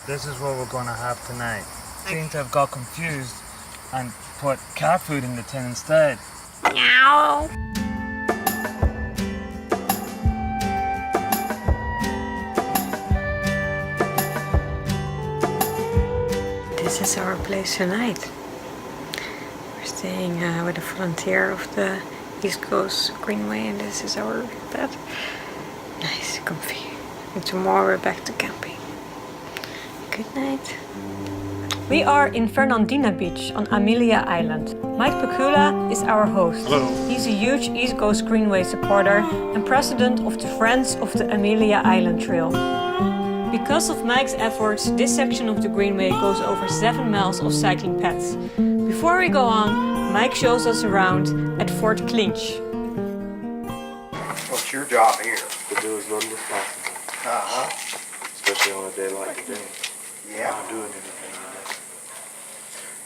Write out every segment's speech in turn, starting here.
This is what we're gonna have tonight. Seem to have got confused and put cat food in the tin instead. Meow. This is our place tonight. We're staying with a volunteer of the East Coast Greenway, and this is our bed. Nice, comfy. And tomorrow we're back to camping. Good night. We are in Fernandina Beach on Amelia Island. Mike Pikula is our host. Hello. He's a huge East Coast Greenway supporter and president of the Friends of the Amelia Island Trail. Because of Mike's efforts, this section of the Greenway goes over 7 miles of cycling paths. Before we go on, Mike shows us around at Fort Clinch. What's your job here? To do as little as possible, especially on a day like today. Yeah. Not doing anything today.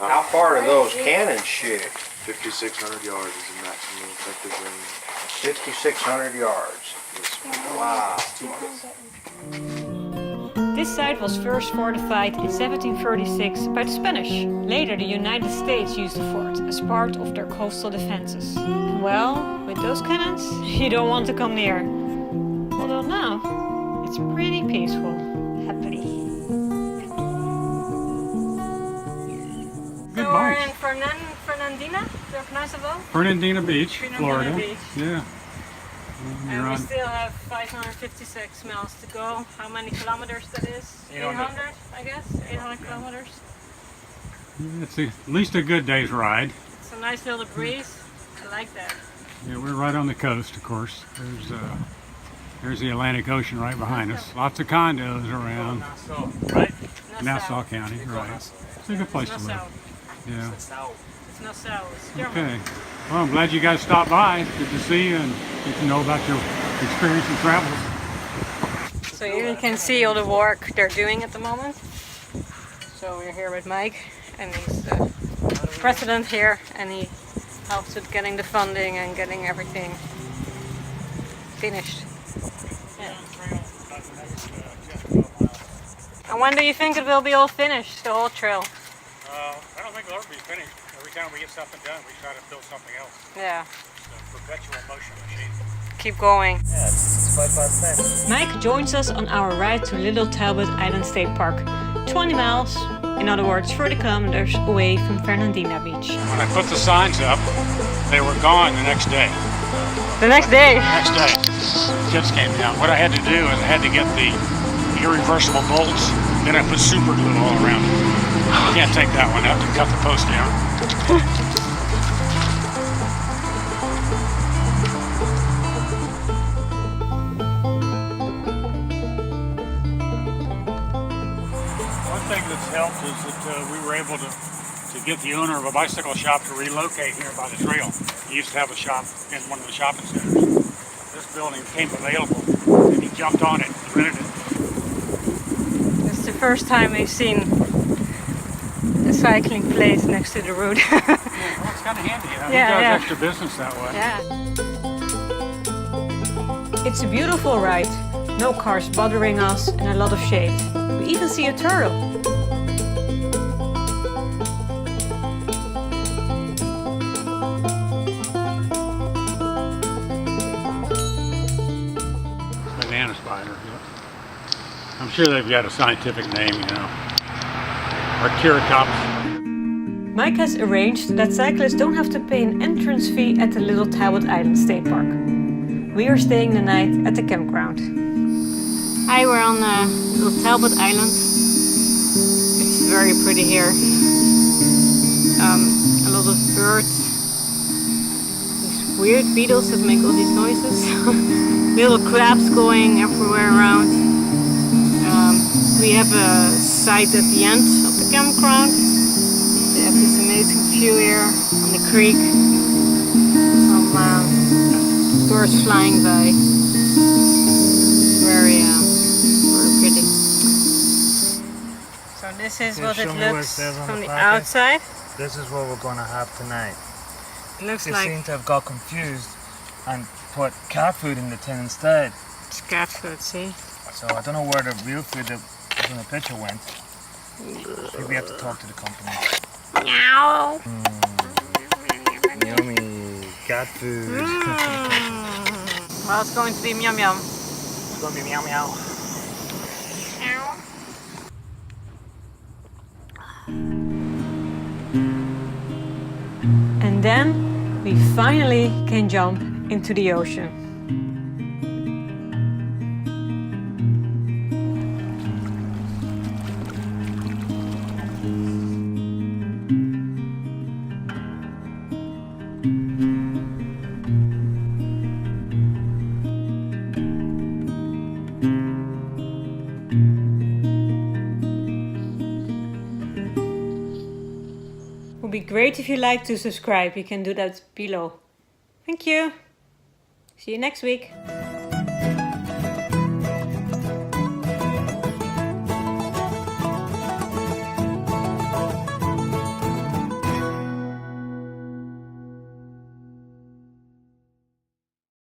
How far do those cannons shoot? 5,600 yards is the maximum effective range. 5,600 yards. Wow. This site was first fortified in 1736 by the Spanish. Later, the United States used the fort as part of their coastal defenses. And well, with those cannons, you don't want to come near. Although now, it's pretty peaceful. Happily. Good So we're night. in Fernandina, did I pronounce it well? Fernandina Beach, Florida. Beach. Yeah. And we still have 556 miles to go. How many kilometers that is? 800, I guess? 800 kilometers. It's at least a good day's ride. It's a nice little breeze. I like that. Yeah, we're right on the coast, of course. There's the Atlantic Ocean right behind us. Lots of condos around. Nassau, right? Nassau County, right. It's a good place to live. Yeah. It's Nassau. It's German. Okay. Well, I'm glad you guys stopped by. Good to see you and get to know about your experience and travels. So you can see all the work they're doing at the moment. So we're here with Mike, and he's the president here, and he helps with getting the funding and getting everything finished. Yeah. And when do you think it will be all finished, the whole trail? I don't think it'll ever be finished. Every time we get something done, we try to build something else. Yeah. It's a perpetual motion machine. Keep going. Yeah, it's 5 past 10. Mike joins us on our ride to Little Talbot Island State Park, 20 miles, in other words 40 kilometers away from Fernandina Beach. When I put the signs up, they were gone the next day. The next day? Next day, kids came down. What I had to do is I had to get the irreversible bolts, then I put super glue all around it. You can't take that one out to cut the post down. One thing that's helped is that we were able to get the owner of a bicycle shop to relocate here by the trail. He used to have a shop in one of the shopping centers. This building came available and he jumped on it and rented it. It's the first time we've seen a cycling place next to the road. Well, it's kind of handy. He does extra business that way. Yeah. It's a beautiful ride. No cars bothering us and a lot of shade. We even see a turtle. Banana spider. I'm sure they've got a scientific name, you know. Archiratops. Mike has arranged that cyclists don't have to pay an entrance fee at the Little Talbot Island State Park. We are staying the night at the campground. Hi, we're on Little Talbot Island. It's very pretty here. A lot of birds. These weird beetles that make all these noises. Little crabs going everywhere around. We have a site at the end of the campground. We have this amazing view here on the creek. Some birds flying by. Very pretty. So this is what it looks from the outside. This is what we're gonna have tonight. It looks They like seem to have got confused and put cat food in the tin instead. it's cat food, see? So I don't know where the real food that was in the picture went. Maybe we have to talk to the company. Meow. Yummy cat food. Well, it's going to be meow meow. It's gonna be meow meow. And then we finally can jump into the ocean. Would be great if you like to subscribe. You can do that below. Thank you. See you next week.